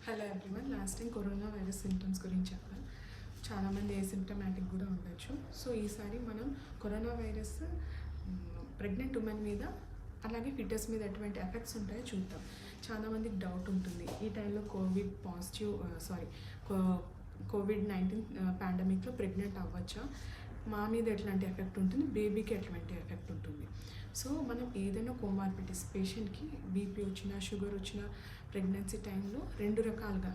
Hello everyone. Last time corona virus symptoms గురించి చెప్పాను. చాలామంది ఏసిమ్టమాటిక్ కూడా ఉండొచ్చు. సో ఈసారి మనం కరోనా వైరస్ ప్రెగ్నెంట్ ఉమెన్ మీద అలాగే ఫిటస్ మీద ఎటువంటి ఎఫెక్ట్స్ ఉంటాయో చూద్దాం. చాలామందికి డౌట్ ఉంటుంది, ఈ టైంలో కోవిడ్-19 పాండమిక్లో ప్రెగ్నెంట్ అవ్వచ్చా, మా మీద ఎట్లాంటి ఎఫెక్ట్ ఉంటుంది, బేబీకి ఎట్లాంటి ఎఫెక్ట్ ఉంటుంది. సో మనం ఏదైనా కోమార్బిడిటీస్ పేషెంట్కి బీపీ వచ్చినా షుగర్ వచ్చినా ప్రెగ్నెన్సీ టైంలో రెండు రకాలుగా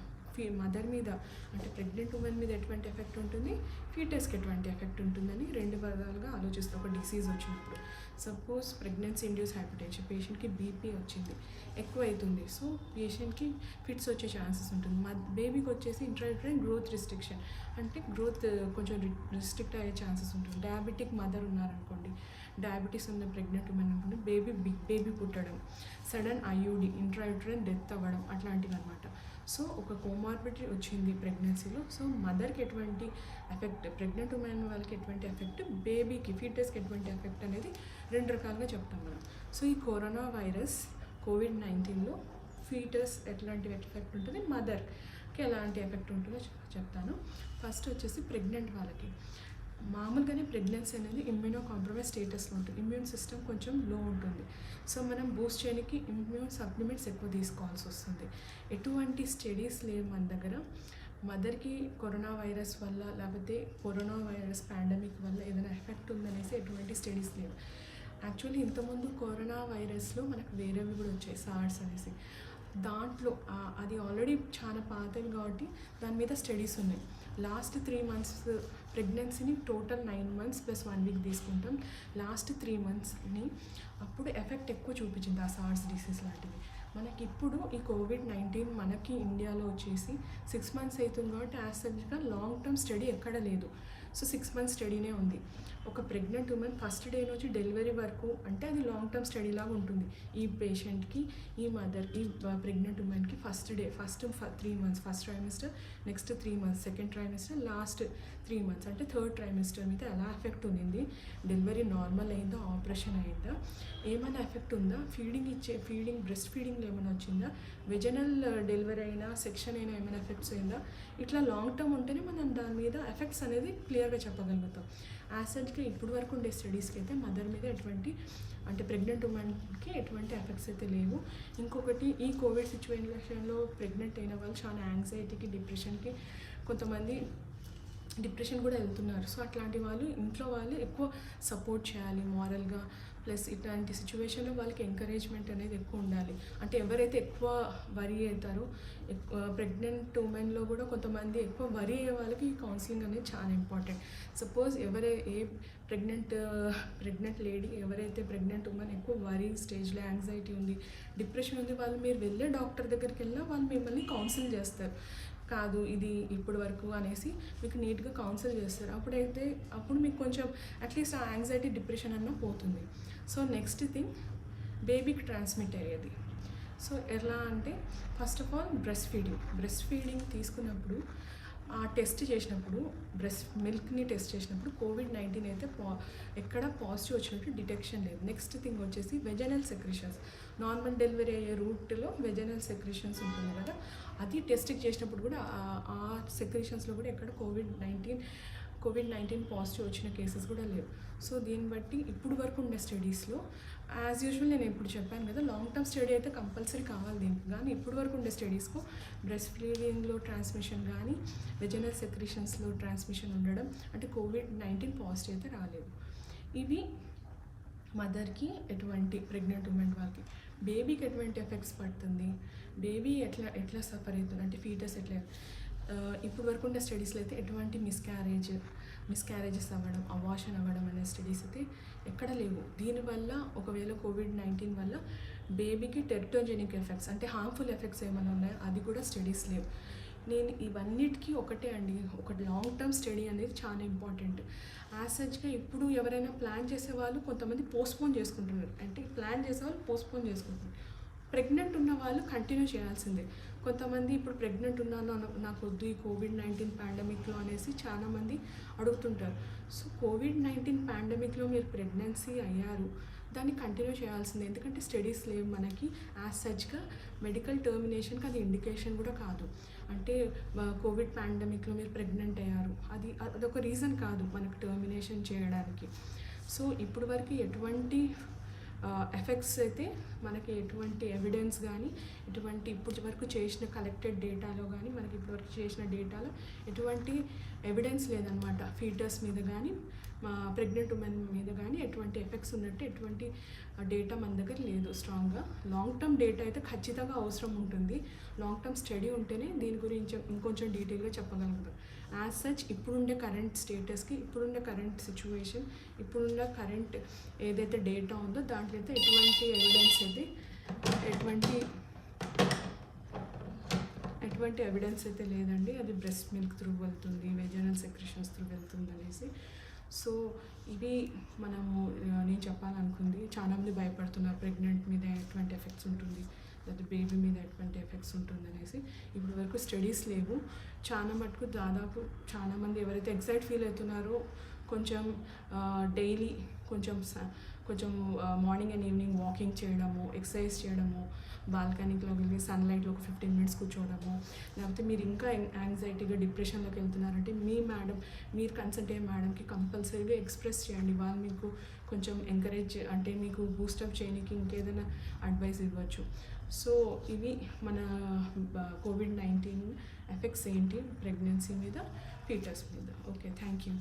మదర్ మీద అంటే ప్రెగ్నెంట్ ఉమెన్ మీద ఎటువంటి ఎఫెక్ట్ ఉంటుంది, ఫీటస్కి ఎటువంటి ఎఫెక్ట్ ఉంటుందని రెండు విధాలుగా ఆలోచిస్తాం. ఒక డిసీజ్ వచ్చినప్పుడు సపోజ్ ప్రెగ్నెన్సీ ఇండ్యూస్ హైపర్టెన్షన్, పేషెంట్కి బీపీ వచ్చింది, ఎక్కువ అవుతుంది, సో పేషెంట్కి ఫిట్స్ వచ్చే ఛాన్సెస్ ఉంటుంది. బేబీకి వచ్చేసి ఇంట్రాయూటరైన్ గ్రోత్ రిస్ట్రిక్షన్, అంటే గ్రోత్ కొంచెం రిస్ట్రిక్ట్ అయ్యే ఛాన్సెస్ ఉంటుంది. డయాబెటిక్ మదర్ ఉన్నారనుకోండి, డయాబెటీస్ ఉన్న ప్రెగ్నెంట్ ఉమెన్ అనుకోండి, బేబీ పుట్టడం, సడన్ ఐయుడి ఇంట్రాయూటరైన్ డెత్ అవ్వడం అట్లాంటివి అనమాట. సో ఒక కోమార్బిడిటీ వచ్చింది ప్రెగ్నెన్సీలో, సో మదర్కి ఎటువంటి ఎఫెక్ట్, ప్రెగ్నెంట్ ఉమెన్ వాళ్ళకి ఎటువంటి ఎఫెక్ట్, బేబీకి ఫీటస్కి ఎటువంటి ఎఫెక్ట్ అనేది రెండు రకాలుగా చెప్తాం మనం. సో ఈ కరోనా వైరస్ కోవిడ్-19లో ఫీటస్ ఎట్లాంటి ఎఫెక్ట్ ఉంటుంది, మదర్కి ఎలాంటి ఎఫెక్ట్ ఉంటుందో చెప్తాను. ఫస్ట్ వచ్చేసి ప్రెగ్నెంట్ వాళ్ళకి మామూలుగానే ప్రెగ్నెన్సీ అనేది ఇమ్యూనో కాంప్రమైజ్ స్టేటస్లో ఉంటుంది, ఇమ్యూన్ సిస్టమ్ కొంచెం లో ఉంటుంది. సో మనం బూస్ట్ చేయడానికి ఇమ్యూన్ సప్లిమెంట్స్ ఎక్కువ తీసుకోవాల్సి వస్తుంది. ఎటువంటి స్టడీస్ లేవు మన దగ్గర మదర్కి కరోనా వైరస్ వల్ల లేకపోతే కరోనా వైరస్ పాండమిక్ వల్ల ఏదైనా ఎఫెక్ట్ ఉందనేసి ఎటువంటి స్టడీస్ లేవు. యాక్చువల్లీ ఇంతకుముందు కరోనా వైరస్లో మనకు వేరేవి కూడా వచ్చాయి, సార్స్ అనేసి. దాంట్లో అది ఆల్రెడీ చాలా పాతవి కాబట్టి దాని మీద స్టడీస్ ఉన్నాయి. లాస్ట్ 3 months ప్రెగ్నెన్సీని టోటల్ 9 months + 1 week తీసుకుంటాం. లాస్ట్ 3 monthsని అప్పుడు ఎఫెక్ట్ ఎక్కువ చూపించింది ఆ సార్స్ డిసీజ్ లాంటివి. మనకి ఇప్పుడు ఈ కోవిడ్-19 మనకి ఇండియాలో వచ్చేసి 6 months అవుతుంది కాబట్టి యాజ్ లాంగ్ టర్మ్ స్టడీ ఎక్కడ లేదు. సో 6 months స్టడీనే ఉంది. ఒక ప్రెగ్నెంట్ ఉమెన్ ఫస్ట్ డే నుంచి డెలివరీ వరకు అంటే అది లాంగ్ టర్మ్ స్టడీ లాగా ఉంటుంది. ఈ పేషెంట్కి, ఈ మదర్కి, ప్రెగ్నెంట్ ఉమెన్కి first 3 months, first trimester, next 3 months, second trimester, last 3 months అంటే థర్డ్ ట్రైమిస్టర్ మీద ఎలా ఎఫెక్ట్ ఉంది, డెలివరీ నార్మల్ అయిందా, ఆపరేషన్ అయిందా, ఏమైనా ఎఫెక్ట్ ఉందా, బ్రెస్ట్ ఫీడింగ్లో ఏమైనా వచ్చిందా, వెజనల్ డెలివరీ అయినా సెక్షన్ అయినా ఏమైనా ఎఫెక్ట్స్ అయిందా, ఇట్లా లాంగ్ టర్మ్ ఉంటేనే మనం దాని మీద ఎఫెక్ట్స్ అనేది క్లియర్గా చెప్పగలుగుతాం. యాసిడ్కి ఇప్పుడు వరకు ఉండే స్టడీస్కి అయితే మదర్ మీద ఎటువంటి అంటే ప్రెగ్నెంట్ ఉమెన్కి ఎటువంటి ఎఫెక్ట్స్ అయితే లేవు. ఇంకొకటి, ఈ కోవిడ్ సిచ్యువేషన్లో ప్రెగ్నెంట్ అయిన వాళ్ళు చాలా యాంగ్జైటీకి, డిప్రెషన్కి, కొంతమంది డిప్రెషన్ కూడా వెళ్తున్నారు. సో అట్లాంటి వాళ్ళు ఇంట్లో వాళ్ళు ఎక్కువ సపోర్ట్ చేయాలి మారల్గా, ప్లస్ ఇట్లాంటి సిచ్యువేషన్లో వాళ్ళకి ఎంకరేజ్మెంట్ అనేది ఎక్కువ ఉండాలి. అంటే ఎవరైతే ఎక్కువ వరీ అవుతారో, ప్రెగ్నెంట్ ఉమెన్లో కూడా కొంతమంది ఎక్కువ వరీ అయ్యే వాళ్ళకి కౌన్సిలింగ్ అనేది చాలా ఇంపార్టెంట్. సపోజ్ ఏ ప్రెగ్నెంట్ లేడీ, ఎవరైతే ప్రెగ్నెంట్ ఉమెన్ ఎక్కువ వరీ స్టేజ్లో యాంగ్జైటీ ఉంది, డిప్రెషన్ ఉంది, వాళ్ళు మీరు వెళ్ళే డాక్టర్ దగ్గరికి వెళ్ళినా వాళ్ళు మిమ్మల్ని కౌన్సిల్ చేస్తారు. కాదు ఇది ఇప్పటి వరకు అనేసి మీకు నీట్గా కౌన్సిల్ చేస్తారు. అప్పుడు మీకు కొంచెం అట్లీస్ట్ ఆ యాంగ్జైటీ, డిప్రెషన్ అన్న పోతుంది. సో నెక్స్ట్ థింగ్, బేబీకి ట్రాన్స్మిట్ అయ్యేది. సో ఎలా అంటే first of all breast feeding తీసుకున్నప్పుడు ఆ టెస్ట్ చేసినప్పుడు, మిల్క్ని టెస్ట్ చేసినప్పుడు కోవిడ్-19 అయితే ఎక్కడ పాజిటివ్ వచ్చినట్టు డిటెక్షన్ లేదు. నెక్స్ట్ థింగ్ వచ్చేసి వెజనల్ సెక్రిషన్స్, నార్మల్ డెలివరీ అయ్యే రూట్లో వెజనల్ సెక్రిషన్స్ ఉంటుంది కదా, అది టెస్ట్కి చేసినప్పుడు కూడా ఆ సెక్రిషన్స్లో కూడా ఎక్కడ కోవిడ్-19 పాజిటివ్ వచ్చిన కేసెస్ కూడా లేవు. సో దీన్ని బట్టి ఇప్పుడు వరకు ఉండే స్టడీస్లో యాజ్ యూజువల్ నేను ఇప్పుడు చెప్పాను కదా, లాంగ్ టర్మ్ స్టడీ అయితే కంపల్సరీ కావాలి దీనికి. కానీ ఇప్పుడు వరకు ఉండే స్టడీస్కు బ్రెస్ట్ ఫీడింగ్లో ట్రాన్స్మిషన్ కానీ, వెజనల్ సెక్రిషన్స్లో ట్రాన్స్మిషన్ ఉండడం, అంటే కోవిడ్-19 పాజిటివ్ అయితే రాలేదు. ఇవి మదర్కి ఎటువంటి, ప్రెగ్నెంట్ ఉమెన్ వాళ్ళకి. బేబీకి ఎటువంటి ఎఫెక్ట్స్ పడుతుంది, బేబీ ఎట్లా సఫర్ అవుతుంది అంటే ఫీటస్ ఎట్లా, ఇప్పుడు వరకు ఉండే స్టడీస్లో అయితే ఎటువంటి మిస్క్యారేజెస్ అవ్వడం, అబార్షన్ అవ్వడం అనే స్టడీస్ అయితే ఎక్కడ లేవు. దీనివల్ల ఒకవేళ కోవిడ్-19 వల్ల బేబీకి టెరిటోజెనిక్ ఎఫెక్ట్స్ అంటే హార్మ్ఫుల్ ఎఫెక్ట్స్ ఏమైనా ఉన్నాయో అది కూడా స్టడీస్ లేవు. నేను ఇవన్నిటికీ ఒకటే అండి, ఒక లాంగ్ టర్మ్ స్టడీ అనేది చాలా ఇంపార్టెంట్. యాజ్ ఇప్పుడు ఎవరైనా ప్లాన్ చేసే వాళ్ళు కొంతమంది పోస్ట్పోన్ చేసుకుంటున్నారు, అంటే ప్లాన్ చేసే వాళ్ళు పోస్ట్పోన్ చేసుకుంటున్నారు. ప్రెగ్నెంట్ ఉన్న వాళ్ళు కంటిన్యూ చేయాల్సిందే. కొంతమంది ఇప్పుడు ప్రెగ్నెంట్ ఉన్నాను, నాకు వద్దు ఈ కోవిడ్-19 పాండమిక్లో అనేసి చాలామంది అడుగుతుంటారు. సో కోవిడ్-19 పాండమిక్లో మీరు ప్రెగ్నెన్సీ అయ్యారు, దాన్ని కంటిన్యూ చేయాల్సిందే. ఎందుకంటే స్టడీస్ లేవు మనకి యాజ్ సచ్గా మెడికల్ టర్మినేషన్కి అది ఇండికేషన్ కూడా కాదు. అంటే కోవిడ్ పాండమిక్లో మీరు ప్రెగ్నెంట్ అయ్యారు, అదొక రీజన్ కాదు మనకు టర్మినేషన్ చేయడానికి. సో ఇప్పుడు వరకు ఎటువంటి ఎఫెక్ట్స్ అయితే మనకి ఎటువంటి ఎవిడెన్స్ కానీ ఇప్పటి వరకు చేసిన కలెక్టెడ్ డేటాలో కానీ మనకి ఇప్పటివరకు చేసిన డేటాలో ఎటువంటి ఎవిడెన్స్ లేదనమాట. ఫీటర్స్ మీద కానీ ప్రెగ్నెంట్ ఉమెన్ మీద కానీ ఎటువంటి ఎఫెక్ట్స్ ఉన్నట్టు ఎటువంటి డేటా మన దగ్గర లేదు స్ట్రాంగ్గా. లాంగ్ టర్మ్ డేటా అయితే ఖచ్చితంగా అవసరం ఉంటుంది. లాంగ్ టర్మ్ స్టడీ ఉంటేనే దీని గురించి ఇంకొంచెం డీటెయిల్గా చెప్పగలుగుతాం. యాజ్ సచ్ ఇప్పుడుండే కరెంట్ స్టేటస్కి, ఇప్పుడుండే కరెంట్ సిచ్యువేషన్, ఇప్పుడున్న కరెంట్ ఏదైతే డేటా ఉందో దాంట్లో అయితే ఎటువంటి ఎవిడెన్స్ అయితే ఎటువంటి ఎవిడెన్స్ అయితే లేదండి. అది బ్రెస్ట్ మిల్క్ త్రూ వెళ్తుంది, వెజనల్ సెక్రెషన్స్ త్రూ వెళ్తుంది అనేసి. సో ఇవి నేను చెప్పాలనుకుంది. చాలామంది భయపడుతున్నారు ప్రెగ్నెంట్ మీద ఎటువంటి ఎఫెక్ట్స్ ఉంటుంది, లేదా బేబీ మీద ఎటువంటి ఎఫెక్ట్స్ ఉంటుంది అనేసి. ఇప్పుడు వరకు స్టడీస్ లేవు. చాలా మటుకు దాదాపు చాలామంది ఎవరైతే ఎగ్జైట్ ఫీల్ అవుతున్నారో కొంచెం డైలీ కొంచెం మార్నింగ్ అండ్ ఈవినింగ్ వాకింగ్ చేయడము, ఎక్సర్సైజ్ చేయడము, బాల్కనీలోకి వెళ్ళి సన్లైట్లో ఒక 15 minutes కూర్చోవడము, లేకపోతే మీరు ఇంకా యాంగ్జైటీగా డిప్రెషన్లోకి వెళ్తున్నారంటే మీరు కన్సల్ట్ అయ్యే మేడంకి కంపల్సరీగా ఎక్స్ప్రెస్ చేయండి. వాళ్ళు మీకు కొంచెం ఎంకరేజ్ అంటే మీకు బూస్టప్ చేయడానికి ఇంకేదైనా అడ్వైస్ ఇవ్వచ్చు. సో ఇవి మన COVID-19 ఎఫెక్ట్స్ ఏంటి ప్రెగ్నెన్సీ మీద, ఫీటర్స్ మీద. Okay, thank you.